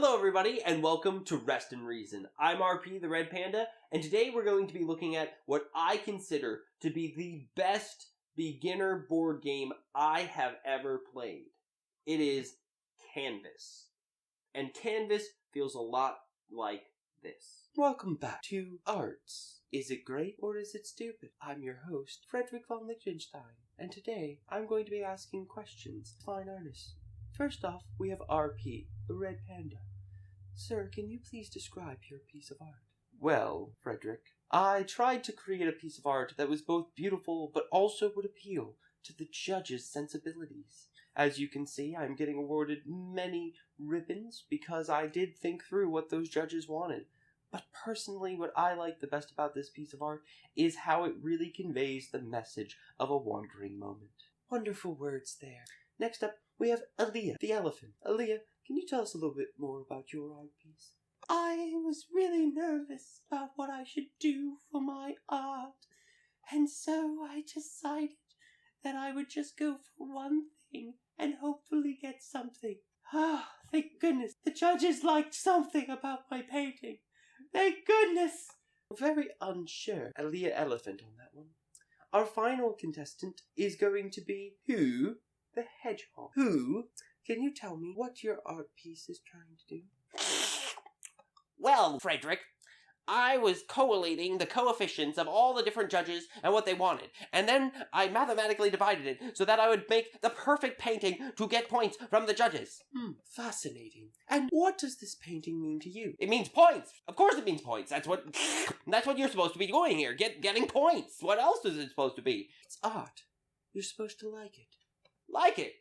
Hello everybody, and welcome to Rest and Reason. I'm RP, the Red Panda, and today we're going to be looking at what I consider to be the best beginner board game I have ever played. It is Canvas. And Canvas feels a lot like this. Welcome back to Arts. Is it great or is it stupid? I'm your host, Frederick von Lichtenstein, and today I'm going to be asking questions to fine artists. First off, we have RP, the Red Panda. Sir, can you please describe your piece of art? Well, Frederick, I tried to create a piece of art that was both beautiful but also would appeal to the judges' sensibilities. As you can see, I'm getting awarded many ribbons because I did think through what those judges wanted. But personally, what I like the best about this piece of art is how it really conveys the message of a wandering moment. Wonderful words there. Next up, we have Aaliyah, the elephant. Aaliyah, can you tell us a little bit more about your art piece? I was really nervous about what I should do for my art, and so I decided that I would just go for one thing and hopefully get something. Ah, thank goodness. The judges liked something about my painting. Thank goodness. Very unsure, Aaliyah Elephant on that one. Our final contestant is going to be Who the Hedgehog. Who, can you tell me what your art piece is trying to do? Well, Frederick, I was collating the coefficients of all the different judges and what they wanted, and then I mathematically divided it so that I would make the perfect painting to get points from the judges. Fascinating. And what does this painting mean to you? It means points. Of course it means points. That's what you're supposed to be doing here, getting points. What else is it supposed to be? It's art. You're supposed to like it. Like it.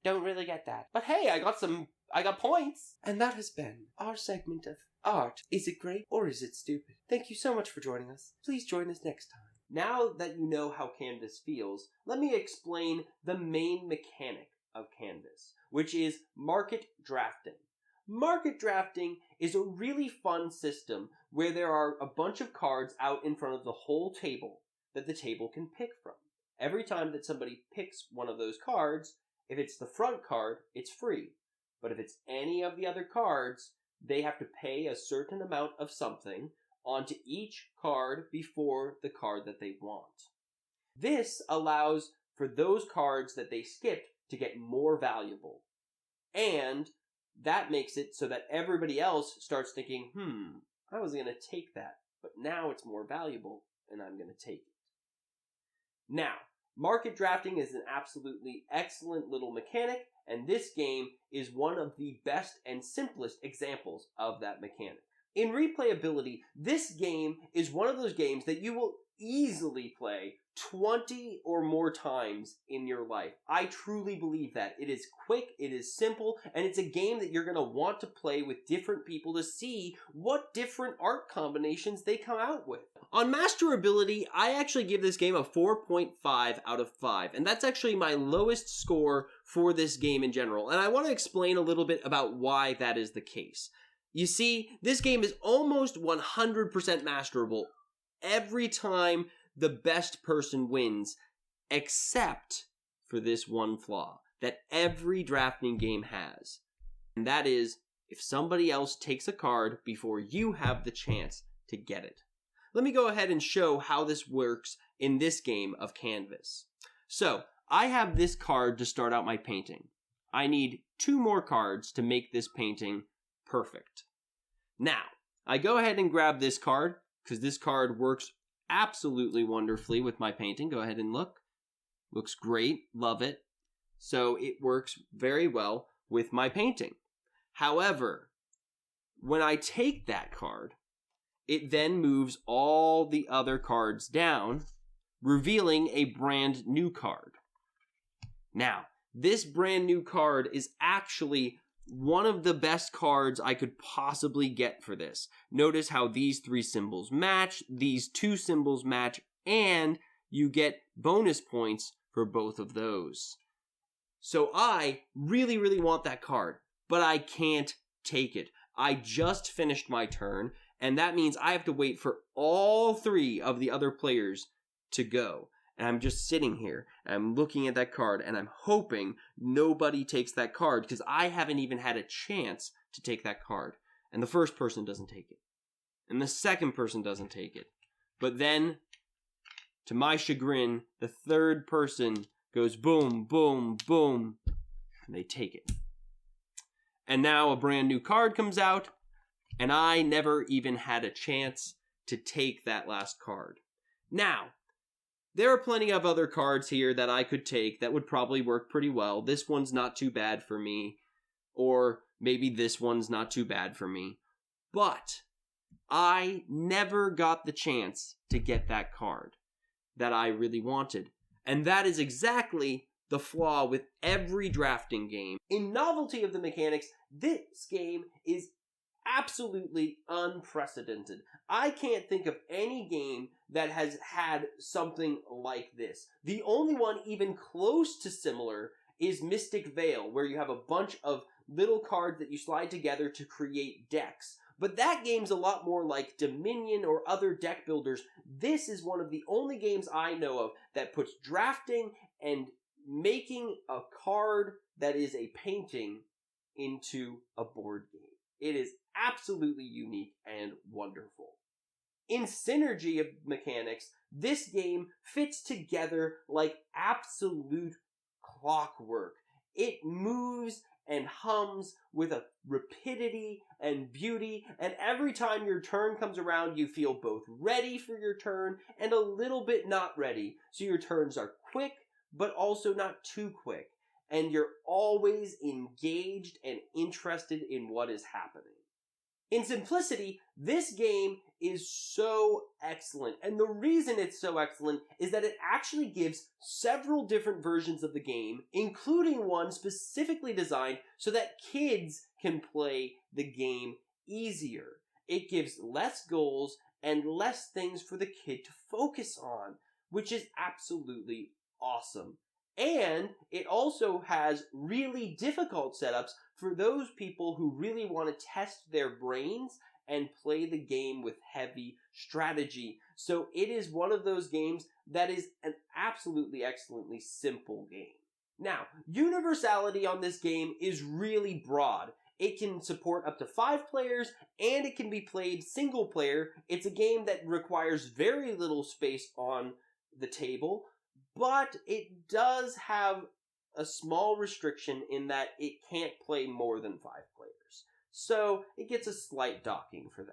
Don't really get that. But hey, I got points. And that has been our segment of Art. Is it great or is it stupid? Thank you so much for joining us. Please join us next time. Now that you know how Canvas feels, let me explain the main mechanic of Canvas, which is market drafting. Market drafting is a really fun system where there are a bunch of cards out in front of the whole table that the table can pick from. Every time that somebody picks one of those cards, if it's the front card, it's free. But if it's any of the other cards, they have to pay a certain amount of something onto each card before the card that they want. This allows for those cards that they skipped to get more valuable. And that makes it so that everybody else starts thinking, I was going to take that, but now it's more valuable, and I'm going to take it. Now, market drafting is an absolutely excellent little mechanic, and this game is one of the best and simplest examples of that mechanic. In Replayability, this game is one of those games that you will easily play 20 or more times in your life. I truly believe that. It is quick, it is simple, and it's a game that you're going to want to play with different people to see what different art combinations they come out with. On Masterability, I actually give this game a 4.5 out of 5, and that's actually my lowest score for this game in general, and I want to explain a little bit about why that is the case. You see, this game is almost 100% masterable every time the best person wins, except for this one flaw that every drafting game has. And that is, if somebody else takes a card before you have the chance to get it. Let me go ahead and show how this works in this game of Canvas. So, I have this card to start out my painting. I need 2 more cards to make this painting perfect. Now, I go ahead and grab this card, because this card works absolutely wonderfully with my painting. Go ahead and look. Looks great. Love it. So it works very well with my painting. However, when I take that card, it then moves all the other cards down, revealing a brand new card. Now, this brand new card is actually one of the best cards I could possibly get for this. Notice how these 3 symbols match, these 2 symbols match, and you get bonus points for both of those. So I really, really want that card, but I can't take it. I just finished my turn, and that means I have to wait for all 3 of the other players to go. and I'm just sitting here, and I'm looking at that card, and I'm hoping nobody takes that card, because I haven't even had a chance to take that card. And the first person doesn't take it. And the second person doesn't take it. But then, to my chagrin, the third person goes boom, boom, boom, and they take it. And now a brand new card comes out, and I never even had a chance to take that last card. Now, there are plenty of other cards here that I could take that would probably work pretty well. This one's not too bad for me, or maybe this one's not too bad for me. But I never got the chance to get that card that I really wanted. And that is exactly the flaw with every drafting game. In Novelty of the Mechanics, this game is absolutely unprecedented. I can't think of any game that has had something like this. The only one even close to similar is Mystic Veil, where you have a bunch of little cards that you slide together to create decks. But that game's a lot more like Dominion or other deck builders. This is one of the only games I know of that puts drafting and making a card that is a painting into a board game. It is absolutely unique and wonderful. In Synergy of Mechanics, this game fits together like absolute clockwork. It moves and hums with a rapidity and beauty, and every time your turn comes around, you feel both ready for your turn and a little bit not ready. So your turns are quick, but also not too quick, and you're always engaged and interested in what is happening. In Simplicity, this game is so excellent, and the reason it's so excellent is that it actually gives several different versions of the game, including one specifically designed so that kids can play the game easier. It gives less goals and less things for the kid to focus on, which is absolutely awesome. And it also has really difficult setups for those people who really want to test their brains and play the game with heavy strategy. So it is one of those games that is an absolutely excellently simple game. Now, universality on this game is really broad. It can support up to 5 players, and it can be played single player. It's a game that requires very little space on the table, but it does have a small restriction in that it can't play more than 5 players. So it gets a slight docking for that.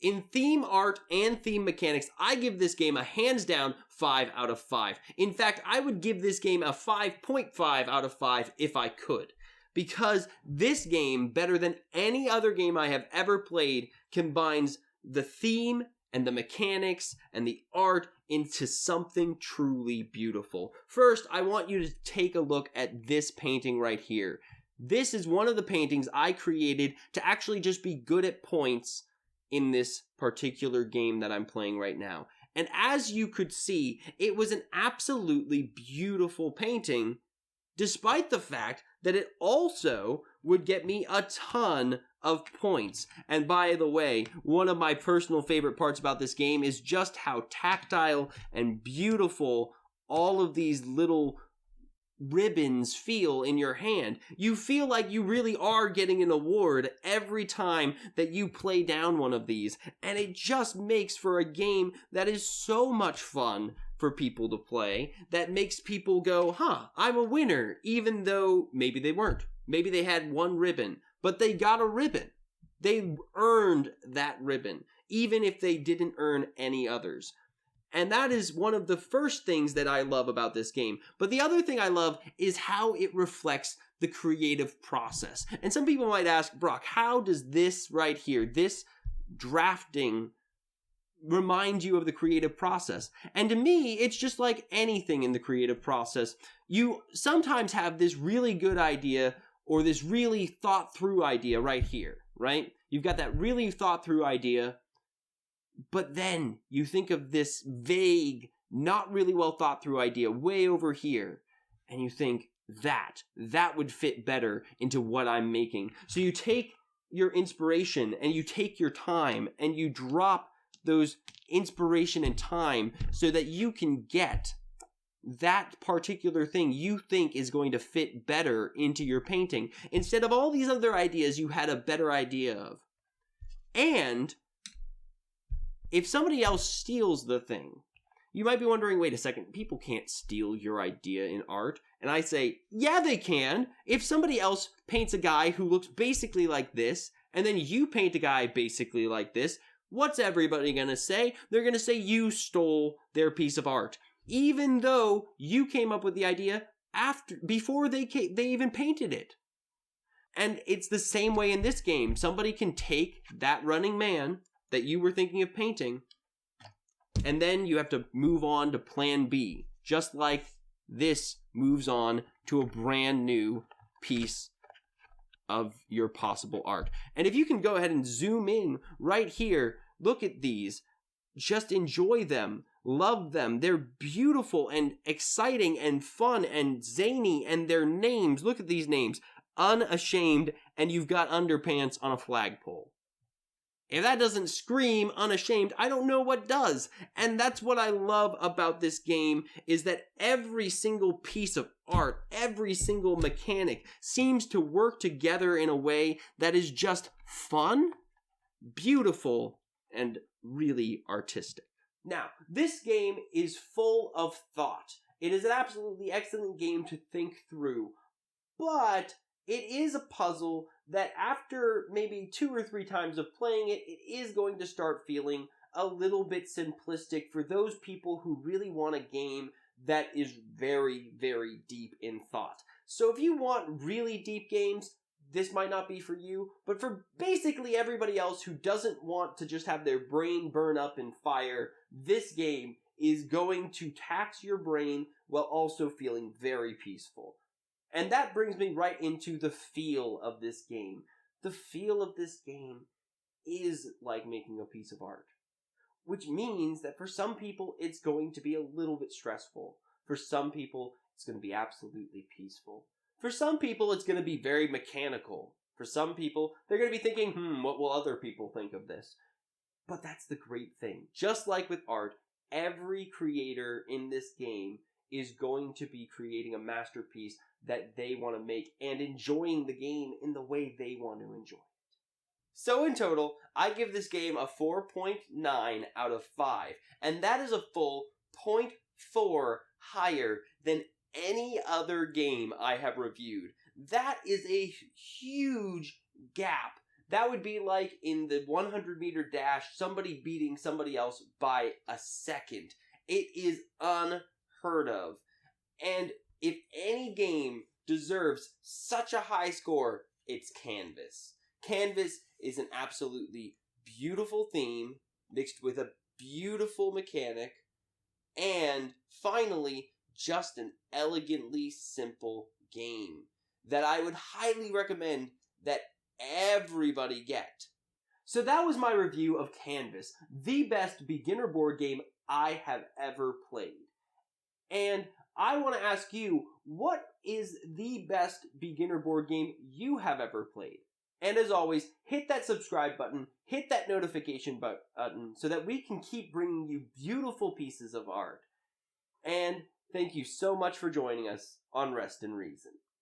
In theme art and theme mechanics, I give this game a hands down 5 out of 5. In fact, I would give this game a 5.5 out of 5 if I could. Because this game, better than any other game I have ever played, combines the theme and the mechanics and the art into something truly beautiful. First, I want you to take a look at this painting right here. This is one of the paintings I created to actually just be good at points in this particular game that I'm playing right now. And as you could see, it was an absolutely beautiful painting, despite the fact that it also would get me a ton of points. And by the way, one of my personal favorite parts about this game is just how tactile and beautiful all of these little ribbons feel in your hand. You feel like you really are getting an award every time that you play down one of these. And it just makes for a game that is so much fun for people to play, that makes people go, I'm a winner, even though maybe they weren't. Maybe they had one ribbon, but they got a ribbon. They earned that ribbon, even if they didn't earn any others. And that is one of the first things that I love about this game. But the other thing I love is how it reflects the creative process. And some people might ask, Brock, how does this right here, this drafting, remind you of the creative process? And to me, it's just like anything in the creative process. You sometimes have this really good idea or this really thought through idea right here, right? You've got that really thought through idea, but then you think of this vague, not really well thought through idea way over here, and you think that would fit better into what I'm making. So you take your inspiration and you take your time and you drop those inspiration and time so that you can get that particular thing you think is going to fit better into your painting instead of all these other ideas you had a better idea of. And if somebody else steals the thing, you might be wondering, wait a second, people can't steal your idea in art. And I say, yeah, they can. If somebody else paints a guy who looks basically like this, and then you paint a guy basically like this, what's everybody gonna say? They're gonna say you stole their piece of art, even though you came up with the idea before they even painted it. And it's the same way in this game. Somebody can take that running man that you were thinking of painting, and then you have to move on to plan B, just like this moves on to a brand new piece of your possible art. And if you can go ahead and zoom in right here, look at these, just enjoy them, love them. They're beautiful and exciting and fun and zany, and their names, look at these names, Unashamed, and you've got underpants on a flagpole. If that doesn't scream Unashamed, I don't know what does. And that's what I love about this game, is that every single piece of art, every single mechanic seems to work together in a way that is just fun, beautiful, and really artistic. Now, this game is full of thought. It is an absolutely excellent game to think through, but it is a puzzle that after maybe 2 or 3 times of playing it, it is going to start feeling a little bit simplistic for those people who really want a game that is very, very deep in thought. So if you want really deep games, this might not be for you, but for basically everybody else who doesn't want to just have their brain burn up in fire, this game is going to tax your brain while also feeling very peaceful. And that brings me right into the feel of this game. The feel of this game is like making a piece of art, which means that for some people it's going to be a little bit stressful. For some people it's going to be absolutely peaceful. For some people it's going to be very mechanical. For some people they're going to be thinking, what will other people think of this? But that's the great thing. Just like with art, every creator in this game is going to be creating a masterpiece that they want to make and enjoying the game in the way they want to enjoy it. So in total, I give this game a 4.9 out of 5, and that is a full 0.4 higher than any other game I have reviewed. That is a huge gap. That would be like in the 100-meter dash, somebody beating somebody else by a second. It is unheard of. And if any game deserves such a high score, it's Canvas. Canvas is an absolutely beautiful theme mixed with a beautiful mechanic, and finally, just an elegantly simple game that I would highly recommend that everybody get. So that was my review of Canvas, the best beginner board game I have ever played. And I want to ask you, what is the best beginner board game you have ever played? And as always, hit that subscribe button, hit that notification button, so that we can keep bringing you beautiful pieces of art. And thank you so much for joining us on Rest and Reason.